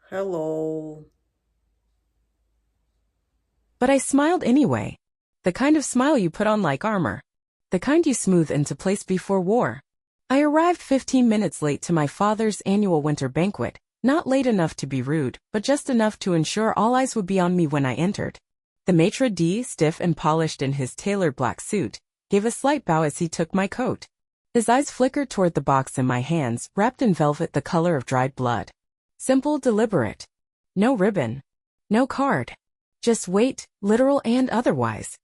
Hello. But I smiled anyway. The kind of smile you put on like armor. The kind you smooth into place before war. I arrived 15 minutes late to my father's annual winter banquet, not late enough to be rude, but just enough to ensure all eyes would be on me when I entered. The maitre d', stiff and polished in his tailored black suit, gave a slight bow as he took my coat. His eyes flickered toward the box in my hands, wrapped in velvet the color of dried blood. Simple, deliberate. No ribbon. No card. Just weight, literal and otherwise.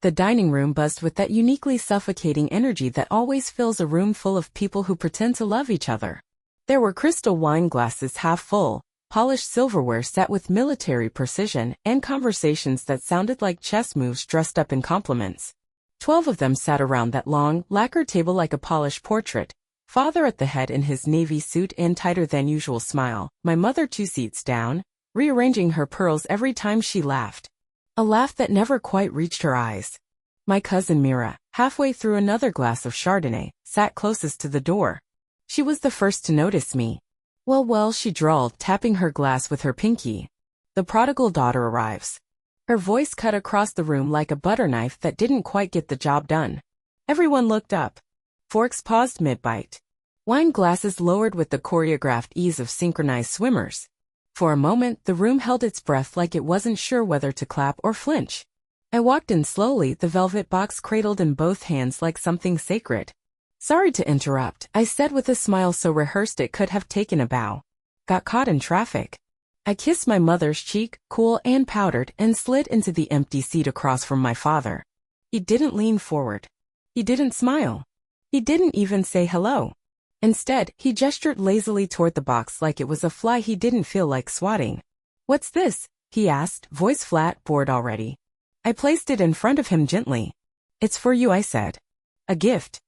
The dining room buzzed with that uniquely suffocating energy that always fills a room full of people who pretend to love each other. There were crystal wine glasses half full, polished silverware set with military precision, and conversations that sounded like chess moves dressed up in compliments. 12 of them sat around that long, lacquered table like a polished portrait, father at the head in his navy suit and tighter than usual smile, my mother 2 seats down, rearranging her pearls every time she laughed. A laugh that never quite reached her eyes. My cousin Mira, halfway through another glass of Chardonnay, sat closest to the door. She was the first to notice me. Well, she drawled, tapping her glass with her pinky. The prodigal daughter arrives. Her voice cut across the room like a butter knife that didn't quite get the job done. Everyone looked up. Forks paused mid-bite. Wine glasses lowered with the choreographed ease of synchronized swimmers. For a moment, the room held its breath like it wasn't sure whether to clap or flinch. I walked in slowly, the velvet box cradled in both hands like something sacred. Sorry to interrupt, I said with a smile so rehearsed it could have taken a bow. Got caught in traffic. I kissed my mother's cheek, cool and powdered, and slid into the empty seat across from my father. He didn't lean forward. He didn't smile. He didn't even say hello. Instead, he gestured lazily toward the box like it was a fly he didn't feel like swatting. "What's this?" he asked, voice flat, bored already. I placed it in front of him gently. "It's for you," I said. "A gift."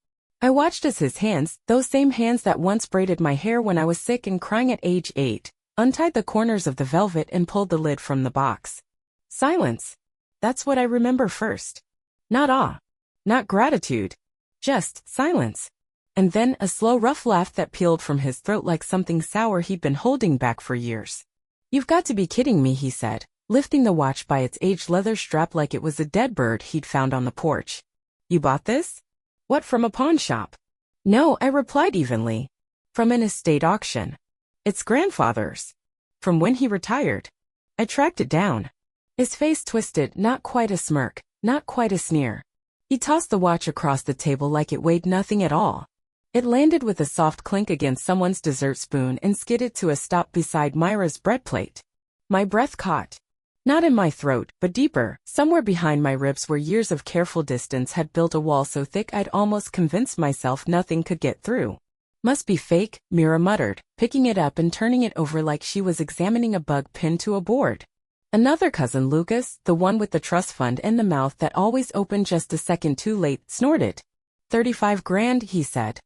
I watched as his hands, those same hands that once braided my hair when I was sick and crying at age 8, untied the corners of the velvet and pulled the lid from the box. Silence. That's what I remember first. Not awe. Not gratitude. Just silence. And then a slow rough laugh that peeled from his throat like something sour he'd been holding back for years. "You've got to be kidding me," he said, lifting the watch by its aged leather strap like it was a dead bird he'd found on the porch. "You bought this?" "What, from a pawn shop?" "No," I replied evenly. "From an estate auction. It's grandfather's. From when he retired." I tracked it down. His face twisted, not quite a smirk, not quite a sneer. He tossed the watch across the table like it weighed nothing at all. It landed with a soft clink against someone's dessert spoon and skidded to a stop beside Myra's bread plate. My breath caught. Not in my throat, but deeper, somewhere behind my ribs where years of careful distance had built a wall so thick I'd almost convinced myself nothing could get through. "Must be fake," Mira muttered, picking it up and turning it over like she was examining a bug pinned to a board. Another cousin, Lucas, the one with the trust fund and the mouth that always opened just a second too late, snorted. 35 grand, he said.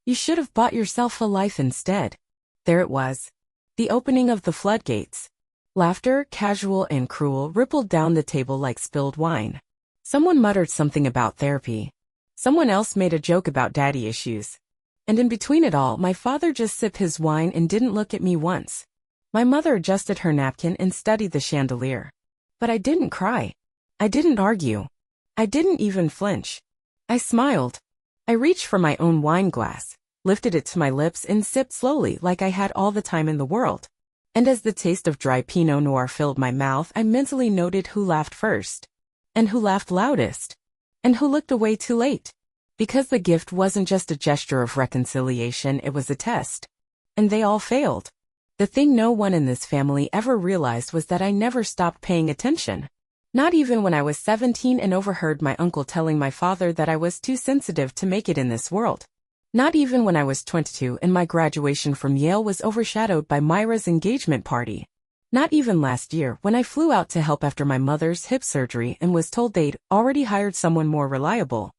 "You should have bought yourself a life instead." There it was. The opening of the floodgates. Laughter, casual and cruel, rippled down the table like spilled wine. Someone muttered something about therapy. Someone else made a joke about daddy issues. And in between it all, my father just sipped his wine and didn't look at me once. My mother adjusted her napkin and studied the chandelier. But I didn't cry. I didn't argue. I didn't even flinch. I smiled. I reached for my own wine glass, lifted it to my lips and sipped slowly like I had all the time in the world. And as the taste of dry Pinot Noir filled my mouth, I mentally noted who laughed first. And who laughed loudest. And who looked away too late. Because the gift wasn't just a gesture of reconciliation, it was a test. And they all failed. The thing no one in this family ever realized was that I never stopped paying attention. Not even when I was 17 and overheard my uncle telling my father that I was too sensitive to make it in this world. Not even when I was 22 and my graduation from Yale was overshadowed by Myra's engagement party. Not even last year when I flew out to help after my mother's hip surgery and was told they'd already hired someone more reliable.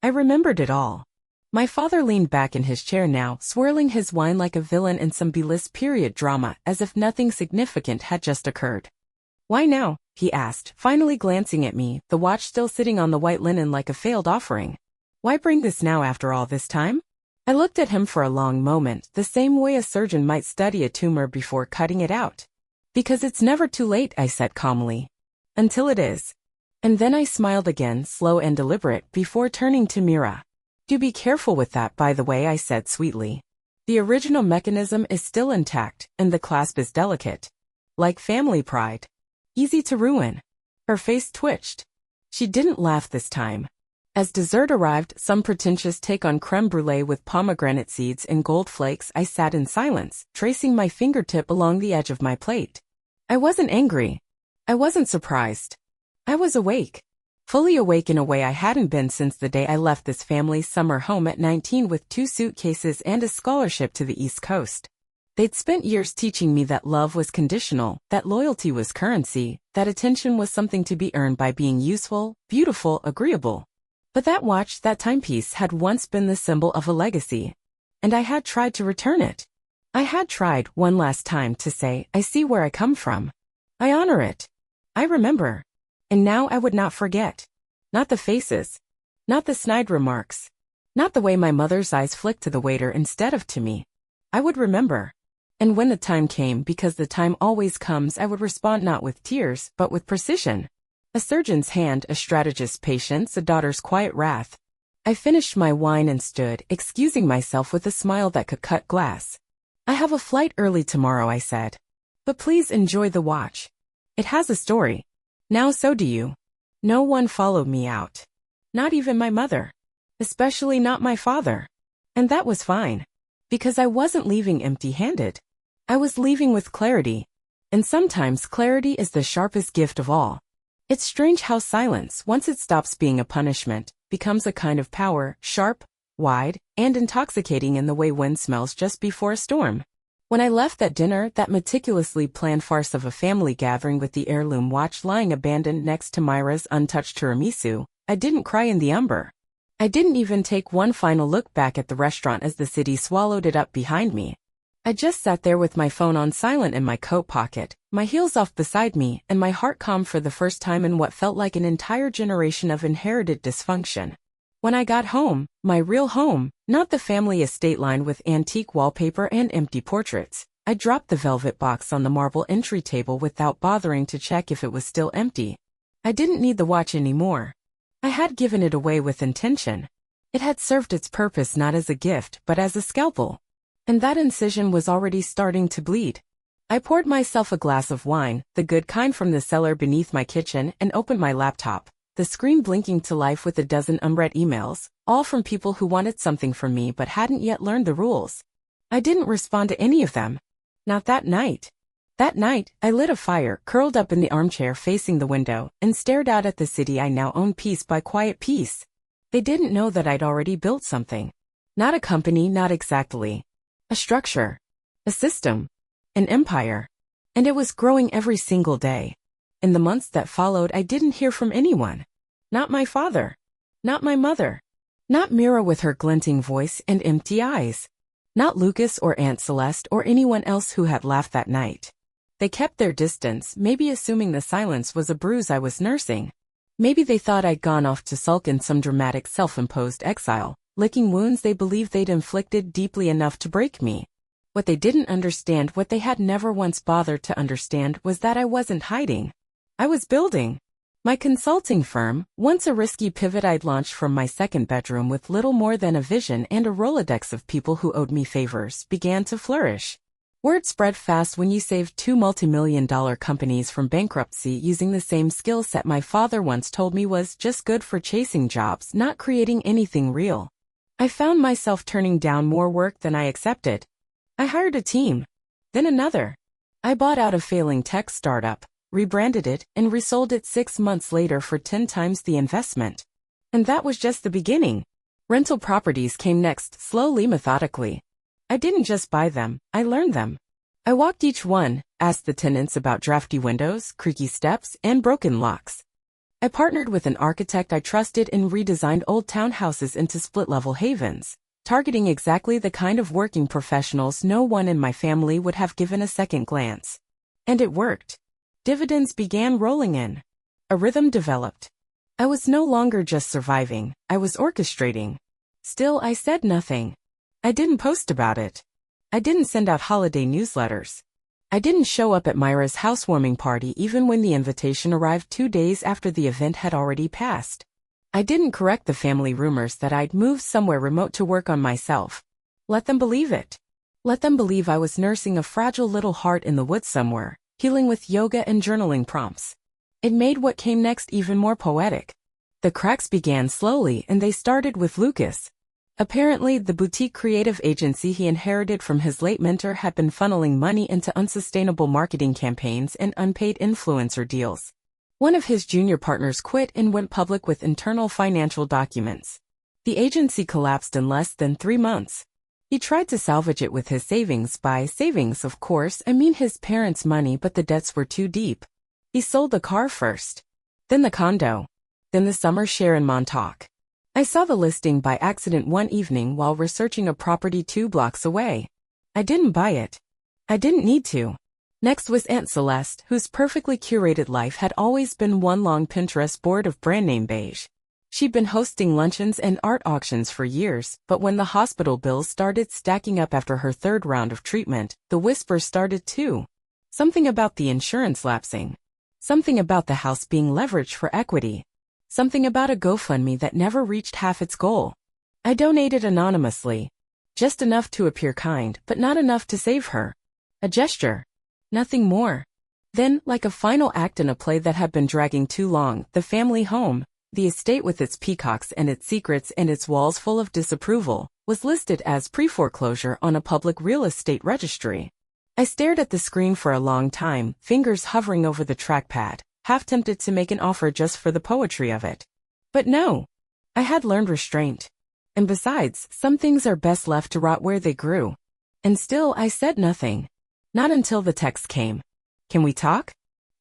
I remembered it all. My father leaned back in his chair now, swirling his wine like a villain in some B-list period drama, as if nothing significant had just occurred. "Why now?" he asked, finally glancing at me, the watch still sitting on the white linen like a failed offering. "Why bring this now after all this time?" I looked at him for a long moment, the same way a surgeon might study a tumor before cutting it out. Because it's never too late, I said calmly. Until it is. And then I smiled again, slow and deliberate, before turning to Mira. Do be careful with that, by the way, I said sweetly. The original mechanism is still intact, and the clasp is delicate. Like family pride. Easy to ruin. Her face twitched. She didn't laugh this time. As dessert arrived, some pretentious take on creme brulee with pomegranate seeds and gold flakes, I sat in silence, tracing my fingertip along the edge of my plate. I wasn't angry. I wasn't surprised. I was awake. Fully awake in a way I hadn't been since the day I left this family's summer home at 19 with 2 suitcases and a scholarship to the East Coast. They'd spent years teaching me that love was conditional, that loyalty was currency, that attention was something to be earned by being useful, beautiful, agreeable. But that watch, that timepiece, had once been the symbol of a legacy. And I had tried to return it. I had tried, one last time, to say, I see where I come from. I honor it. I remember. And now I would not forget. Not the faces. Not the snide remarks. Not the way my mother's eyes flicked to the waiter instead of to me. I would remember. And when the time came, because the time always comes, I would respond not with tears, but with precision. A surgeon's hand, a strategist's patience, a daughter's quiet wrath. I finished my wine and stood, excusing myself with a smile that could cut glass. I have a flight early tomorrow, I said. But please enjoy the watch. It has a story. Now so do you. No one followed me out. Not even my mother. Especially not my father. And that was fine. Because I wasn't leaving empty-handed. I was leaving with clarity. And sometimes clarity is the sharpest gift of all. It's strange how silence, once it stops being a punishment, becomes a kind of power, sharp, wide, and intoxicating in the way wind smells just before a storm. When I left that dinner, that meticulously planned farce of a family gathering with the heirloom watch lying abandoned next to Myra's untouched tiramisu, I didn't cry in the umber. I didn't even take one final look back at the restaurant as the city swallowed it up behind me. I just sat there with my phone on silent in my coat pocket, my heels off beside me, and my heart calm for the first time in what felt like an entire generation of inherited dysfunction. When I got home, my real home, not the family estate lined with antique wallpaper and empty portraits, I dropped the velvet box on the marble entry table without bothering to check if it was still empty. I didn't need the watch anymore. I had given it away with intention. It had served its purpose not as a gift but as a scalpel. And that incision was already starting to bleed. I poured myself a glass of wine, the good kind from the cellar beneath my kitchen, and opened my laptop, the screen blinking to life with a dozen unread emails, all from people who wanted something from me but hadn't yet learned the rules. I didn't respond to any of them. Not that night. That night, I lit a fire, curled up in the armchair facing the window, and stared out at the city I now owned piece by quiet piece. They didn't know that I'd already built something. Not a company, not exactly. A structure. A system. An empire. And it was growing every single day. In the months that followed, I didn't hear from anyone. Not my father. Not my mother. Not Mira with her glinting voice and empty eyes. Not Lucas or Aunt Celeste or anyone else who had laughed that night. They kept their distance, maybe assuming the silence was a bruise I was nursing. Maybe they thought I'd gone off to sulk in some dramatic self-imposed exile, licking wounds they believed they'd inflicted deeply enough to break me. What they didn't understand, what they had never once bothered to understand, was that I wasn't hiding. I was building. My consulting firm, once a risky pivot I'd launched from my second bedroom with little more than a vision and a Rolodex of people who owed me favors, began to flourish. Word spread fast when you saved 2 multi-million-dollar companies from bankruptcy using the same skill set my father once told me was just good for chasing jobs, not creating anything real. I found myself turning down more work than I accepted. I hired a team. Then another. I bought out a failing tech startup, rebranded it, and resold it 6 months later for 10 times the investment. And that was just the beginning. Rental properties came next, slowly, methodically. I didn't just buy them, I learned them. I walked each one, asked the tenants about drafty windows, creaky steps, and broken locks. I partnered with an architect I trusted and redesigned old townhouses into split-level havens, targeting exactly the kind of working professionals no one in my family would have given a second glance. And it worked. Dividends began rolling in. A rhythm developed. I was no longer just surviving, I was orchestrating. Still, I said nothing. I didn't post about it. I didn't send out holiday newsletters. I didn't show up at Myra's housewarming party even when the invitation arrived 2 days after the event had already passed. I didn't correct the family rumors that I'd moved somewhere remote to work on myself. Let them believe it. Let them believe I was nursing a fragile little heart in the woods somewhere, healing with yoga and journaling prompts. It made what came next even more poetic. The cracks began slowly, and they started with Lucas. Apparently, the boutique creative agency he inherited from his late mentor had been funneling money into unsustainable marketing campaigns and unpaid influencer deals. One of his junior partners quit and went public with internal financial documents. The agency collapsed in less than 3 months. He tried to salvage it with his savings. By savings, of course, I mean his parents' money, but the debts were too deep. He sold the car first, then the condo, then the summer share in Montauk. I saw the listing by accident one evening while researching a property 2 blocks away. I didn't buy it. I didn't need to. Next was Aunt Celeste, whose perfectly curated life had always been one long Pinterest board of brand name beige. She'd been hosting luncheons and art auctions for years, but when the hospital bills started stacking up after her 3rd round of treatment, the whispers started too. Something about the insurance lapsing. Something about the house being leveraged for equity. Something about a GoFundMe that never reached half its goal. I donated anonymously. Just enough to appear kind, but not enough to save her. A gesture. Nothing more. Then, like a final act in a play that had been dragging too long, the family home, the estate with its peacocks and its secrets and its walls full of disapproval, was listed as pre-foreclosure on a public real estate registry. I stared at the screen for a long time, fingers hovering over the trackpad, half tempted to make an offer just for the poetry of it. But no. I had learned restraint. And besides, some things are best left to rot where they grew. And still I said nothing. Not until the text came. Can we talk?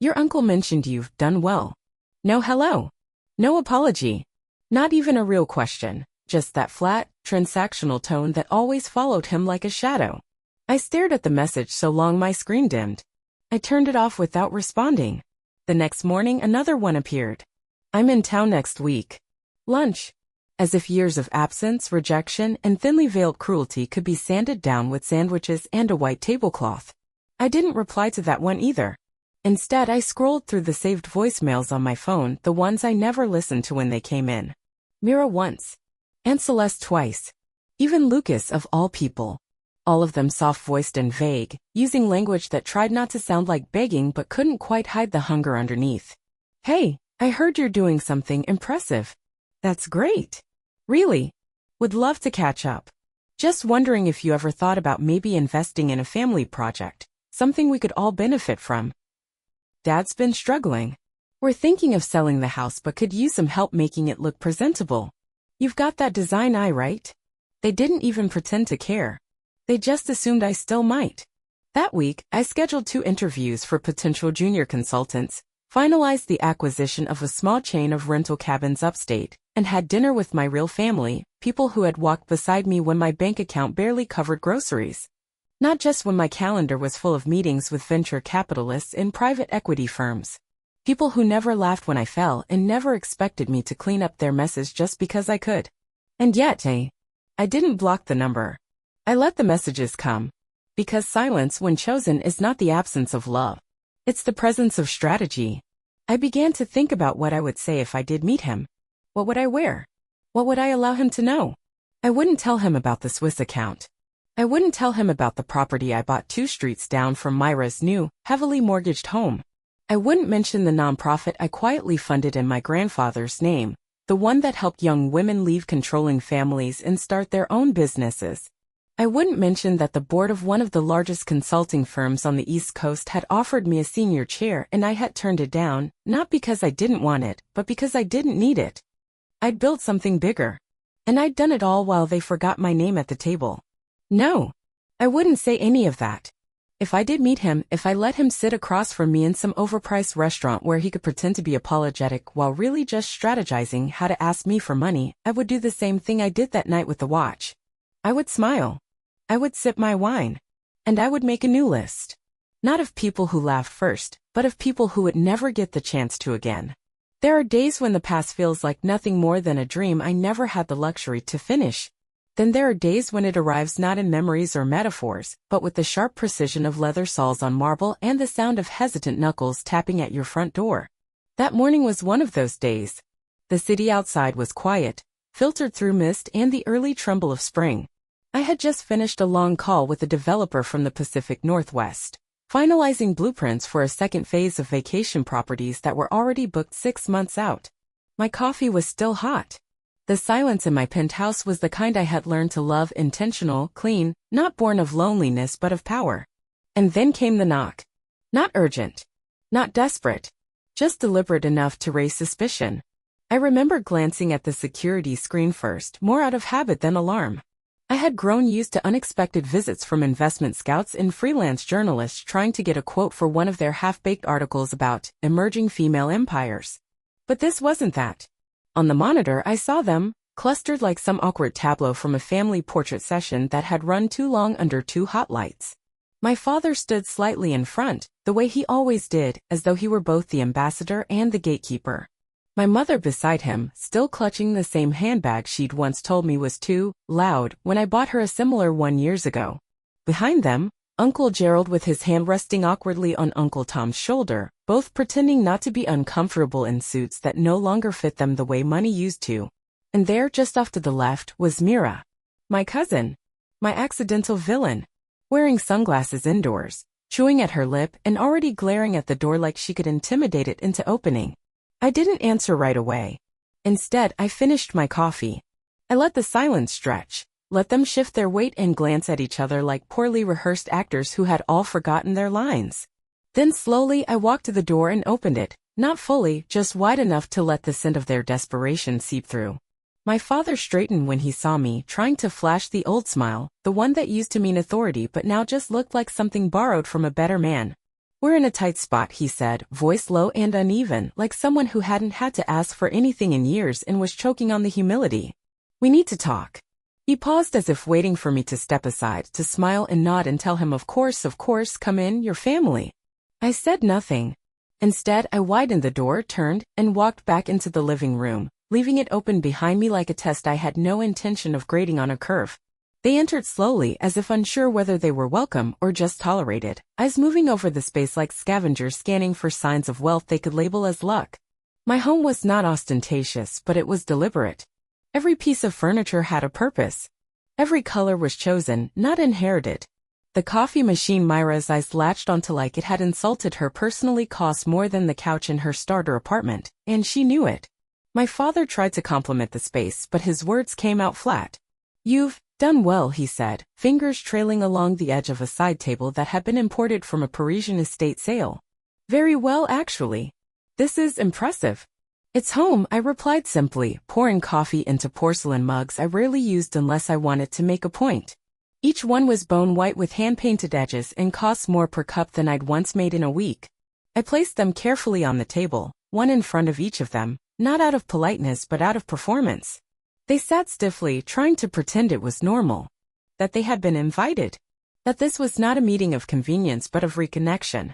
Your uncle mentioned you've done well. No hello. No apology. Not even a real question, just that flat, transactional tone that always followed him like a shadow. I stared at the message so long my screen dimmed. I turned it off without responding. The next morning another one appeared. I'm in town next week. Lunch. As if years of absence, rejection, and thinly veiled cruelty could be sanded down with sandwiches and a white tablecloth. I didn't reply to that one either. Instead, I scrolled through the saved voicemails on my phone, the ones I never listened to when they came in. Mira once. Aunt Celeste twice. Even Lucas, of all people. All of them soft-voiced and vague, using language that tried not to sound like begging but couldn't quite hide the hunger underneath. Hey, I heard you're doing something impressive. That's great. Really? Would love to catch up. Just wondering if you ever thought about maybe investing in a family project, something we could all benefit from. Dad's been struggling. We're thinking of selling the house but could use some help making it look presentable. You've got that design eye, right? They didn't even pretend to care. They just assumed I still might. That week, I scheduled 2 interviews for potential junior consultants, finalized the acquisition of a small chain of rental cabins upstate, and had dinner with my real family, people who had walked beside me when my bank account barely covered groceries. Not just when my calendar was full of meetings with venture capitalists and private equity firms. People who never laughed when I fell and never expected me to clean up their messes just because I could. And yet, I didn't block the number. I let the messages come. Because silence, when chosen, is not the absence of love. It's the presence of strategy. I began to think about what I would say if I did meet him. What would I wear? What would I allow him to know? I wouldn't tell him about the Swiss account. I wouldn't tell him about the property I bought 2 streets down from Myra's new, heavily mortgaged home. I wouldn't mention the nonprofit I quietly funded in my grandfather's name, the one that helped young women leave controlling families and start their own businesses. I wouldn't mention that the board of one of the largest consulting firms on the East Coast had offered me a senior chair and I had turned it down, not because I didn't want it, but because I didn't need it. I'd built something bigger. And I'd done it all while they forgot my name at the table. No, I wouldn't say any of that. If I did meet him, if I let him sit across from me in some overpriced restaurant where he could pretend to be apologetic while really just strategizing how to ask me for money, I would do the same thing I did that night with the watch. I would smile. I would sip my wine. And I would make a new list. Not of people who laughed first, but of people who would never get the chance to again. There are days when the past feels like nothing more than a dream I never had the luxury to finish. Then there are days when it arrives not in memories or metaphors, but with the sharp precision of leather soles on marble and the sound of hesitant knuckles tapping at your front door. That morning was one of those days. The city outside was quiet, filtered through mist and the early tremble of spring. I had just finished a long call with a developer from the Pacific Northwest, finalizing blueprints for a second phase of vacation properties that were already booked 6 months out. My coffee was still hot. The silence in my penthouse was the kind I had learned to love, intentional, clean, not born of loneliness but of power. And then came the knock. Not urgent. Not desperate. Just deliberate enough to raise suspicion. I remember glancing at the security screen first, more out of habit than alarm. I had grown used to unexpected visits from investment scouts and freelance journalists trying to get a quote for one of their half-baked articles about emerging female empires. But this wasn't that. On the monitor I saw them, clustered like some awkward tableau from a family portrait session that had run too long under 2 hot lights. My father stood slightly in front, the way he always did, as though he were both the ambassador and the gatekeeper. My mother beside him, still clutching the same handbag she'd once told me was too loud when I bought her a similar one years ago. Behind them, Uncle Gerald with his hand resting awkwardly on Uncle Tom's shoulder, both pretending not to be uncomfortable in suits that no longer fit them the way money used to. And there, just off to the left, was Mira. My cousin. My accidental villain. Wearing sunglasses indoors, chewing at her lip and already glaring at the door like she could intimidate it into opening. I didn't answer right away. Instead, I finished my coffee. I let the silence stretch, let them shift their weight and glance at each other like poorly rehearsed actors who had all forgotten their lines. Then slowly I walked to the door and opened it, not fully, just wide enough to let the scent of their desperation seep through. My father straightened when he saw me, trying to flash the old smile, the one that used to mean authority but now just looked like something borrowed from a better man. "We're in a tight spot," he said, voice low and uneven, like someone who hadn't had to ask for anything in years and was choking on the humility. "We need to talk." He paused as if waiting for me to step aside, to smile and nod and tell him of course, come in, your family. I said nothing. Instead, I widened the door, turned, and walked back into the living room, leaving it open behind me like a test I had no intention of grading on a curve. They entered slowly, as if unsure whether they were welcome or just tolerated, eyes moving over the space like scavengers scanning for signs of wealth they could label as luck. My home was not ostentatious, but it was deliberate. Every piece of furniture had a purpose. Every color was chosen, not inherited. The coffee machine Myra's eyes latched onto like it had insulted her personally cost more than the couch in her starter apartment, and she knew it. My father tried to compliment the space, but his words came out flat. "You've done well," he said, fingers trailing along the edge of a side table that had been imported from a Parisian estate sale. "Very well, actually. This is impressive." "It's home," I replied simply, pouring coffee into porcelain mugs I rarely used unless I wanted to make a point. Each one was bone white with hand-painted edges and cost more per cup than I'd once made in a week. I placed them carefully on the table, one in front of each of them, not out of politeness but out of performance. They sat stiffly, trying to pretend it was normal. That they had been invited. That this was not a meeting of convenience but of reconnection.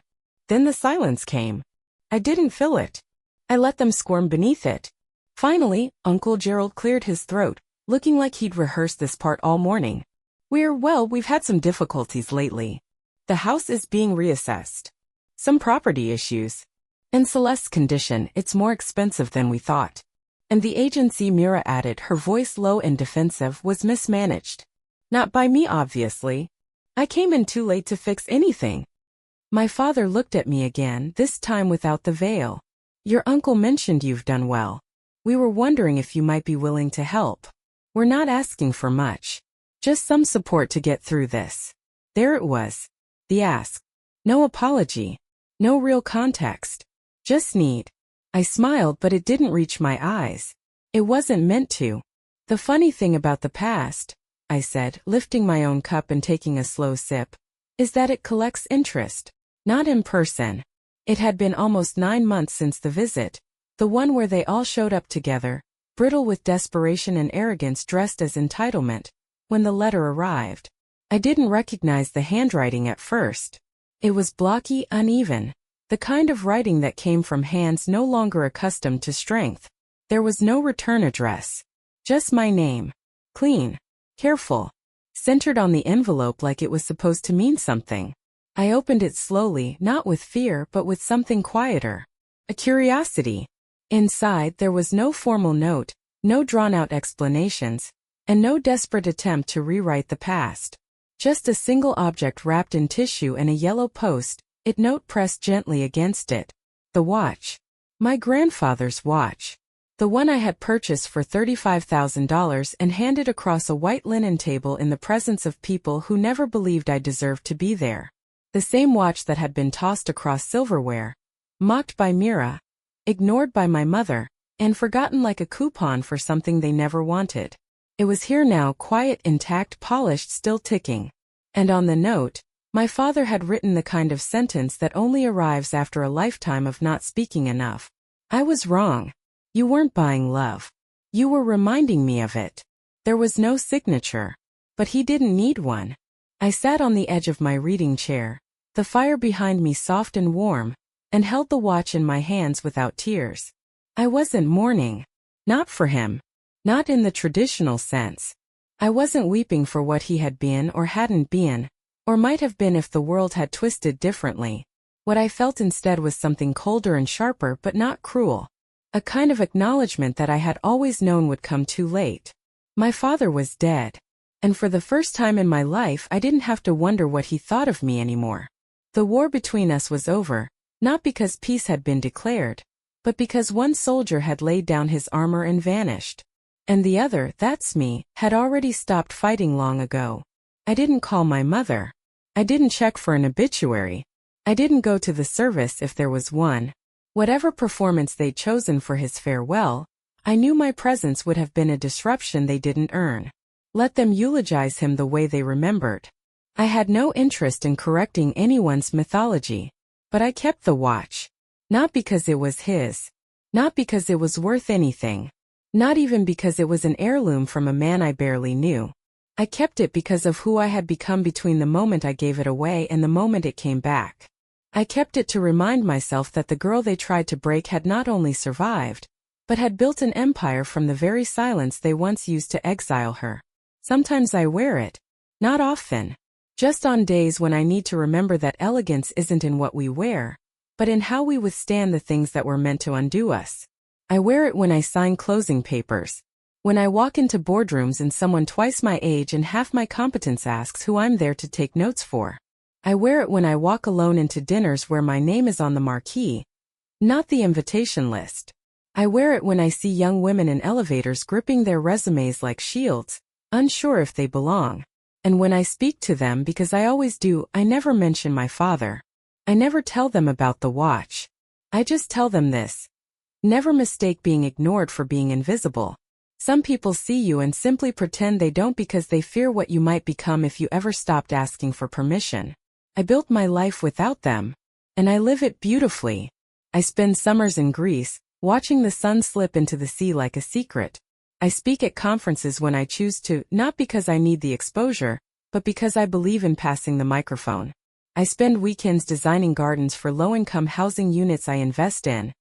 Then the silence came. I didn't fill it. I let them squirm beneath it. Finally, Uncle Gerald cleared his throat, looking like he'd rehearsed this part all morning. We've had some difficulties lately. The house is being reassessed. Some property issues. In Celeste's condition, it's more expensive than we thought. And the agency, Mira added, her voice low and defensive, was mismanaged. Not by me, obviously. I came in too late to fix anything. My father looked at me again, this time without the veil. "Your uncle mentioned you've done well. We were wondering if you might be willing to help. We're not asking for much. Just some support to get through this." There it was. The ask. No apology. No real context. Just need. I smiled, but it didn't reach my eyes. It wasn't meant to. "The funny thing about the past," I said, lifting my own cup and taking a slow sip, "is that it collects interest. Not in person." It had been almost 9 months since the visit, the one where they all showed up together, brittle with desperation and arrogance dressed as entitlement, when the letter arrived. I didn't recognize the handwriting at first. It was blocky, uneven. The kind of writing that came from hands no longer accustomed to strength. There was no return address. Just my name. Clean. careful, centered on the envelope like it was supposed to mean something. I opened it slowly, not with fear but with something quieter. A curiosity. Inside there was no formal note, no drawn-out explanations, and no desperate attempt to rewrite the past. Just a single object wrapped in tissue and a yellow post-it note pressed gently against it. The watch. My grandfather's watch. The one I had purchased for $35,000 and handed across a white linen table in the presence of people who never believed I deserved to be there. The same watch that had been tossed across silverware, mocked by Mira, ignored by my mother, and forgotten like a coupon for something they never wanted. It was here now, quiet, intact, polished, still ticking. And on the note, my father had written the kind of sentence that only arrives after a lifetime of not speaking enough. I was wrong. You weren't buying love. You were reminding me of it. There was no signature. But he didn't need one. I sat on the edge of my reading chair, the fire behind me soft and warm, and held the watch in my hands without tears. I wasn't mourning. Not for him. Not in the traditional sense. I wasn't weeping for what he had been or hadn't been, or might have been if the world had twisted differently. What I felt instead was something colder and sharper but not cruel. A kind of acknowledgement that I had always known would come too late. My father was dead. And for the first time in my life I didn't have to wonder what he thought of me anymore. The war between us was over, not because peace had been declared, but because one soldier had laid down his armor and vanished. And the other, that's me, had already stopped fighting long ago. I didn't call my mother. I didn't check for an obituary. I didn't go to the service if there was one. Whatever performance they'd chosen for his farewell, I knew my presence would have been a disruption they didn't earn. Let them eulogize him the way they remembered. I had no interest in correcting anyone's mythology. But I kept the watch. Not because it was his. Not because it was worth anything. Not even because it was an heirloom from a man I barely knew. I kept it because of who I had become between the moment I gave it away and the moment it came back. I kept it to remind myself that the girl they tried to break had not only survived, but had built an empire from the very silence they once used to exile her. Sometimes I wear it. Not often. Just on days when I need to remember that elegance isn't in what we wear, but in how we withstand the things that were meant to undo us. I wear it when I sign closing papers. When I walk into boardrooms and someone twice my age and half my competence asks who I'm there to take notes for. I wear it when I walk alone into dinners where my name is on the marquee, not the invitation list. I wear it when I see young women in elevators gripping their resumes like shields, unsure if they belong. And when I speak to them, because I always do, I never mention my father. I never tell them about the watch. I just tell them this. Never mistake being ignored for being invisible. Some people see you and simply pretend they don't because they fear what you might become if you ever stopped asking for permission. I built my life without them. And I live it beautifully. I spend summers in Greece, watching the sun slip into the sea like a secret. I speak at conferences when I choose to, not because I need the exposure, but because I believe in passing the microphone. I spend weekends designing gardens for low-income housing units I invest in,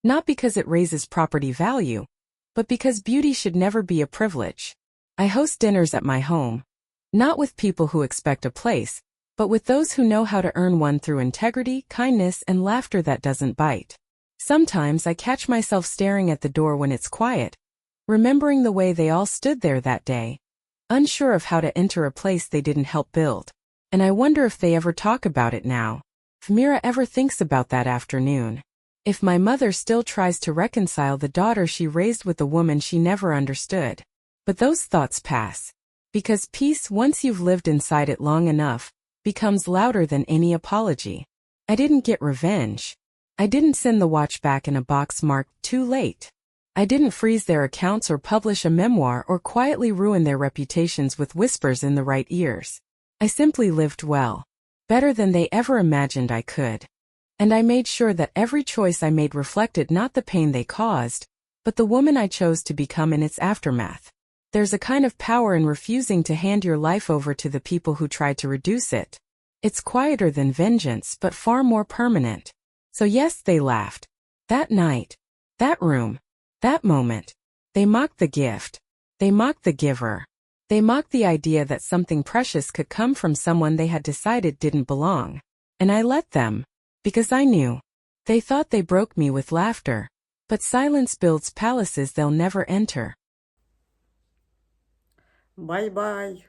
not because it raises property value, but because beauty should never be a privilege. I host dinners at my home, not with people who expect a place, but with those who know how to earn one through integrity, kindness, and laughter that doesn't bite. Sometimes I catch myself staring at the door when it's quiet, remembering the way they all stood there that day, unsure of how to enter a place they didn't help build. And I wonder if they ever talk about it now. If Mira ever thinks about that afternoon. If my mother still tries to reconcile the daughter she raised with the woman she never understood. But those thoughts pass. Because peace, once you've lived inside it long enough, becomes louder than any apology. I didn't get revenge. I didn't send the watch back in a box marked "too late." I didn't freeze their accounts or publish a memoir or quietly ruin their reputations with whispers in the right ears. I simply lived well. Better than they ever imagined I could. And I made sure that every choice I made reflected not the pain they caused, but the woman I chose to become in its aftermath. There's a kind of power in refusing to hand your life over to the people who tried to reduce it. It's quieter than vengeance but far more permanent. So yes, they laughed. That night. That room. That moment. They mocked the gift. They mocked the giver. They mocked the idea that something precious could come from someone they had decided didn't belong. And I let them. Because I knew. They thought they broke me with laughter. But silence builds palaces they'll never enter. Bye bye.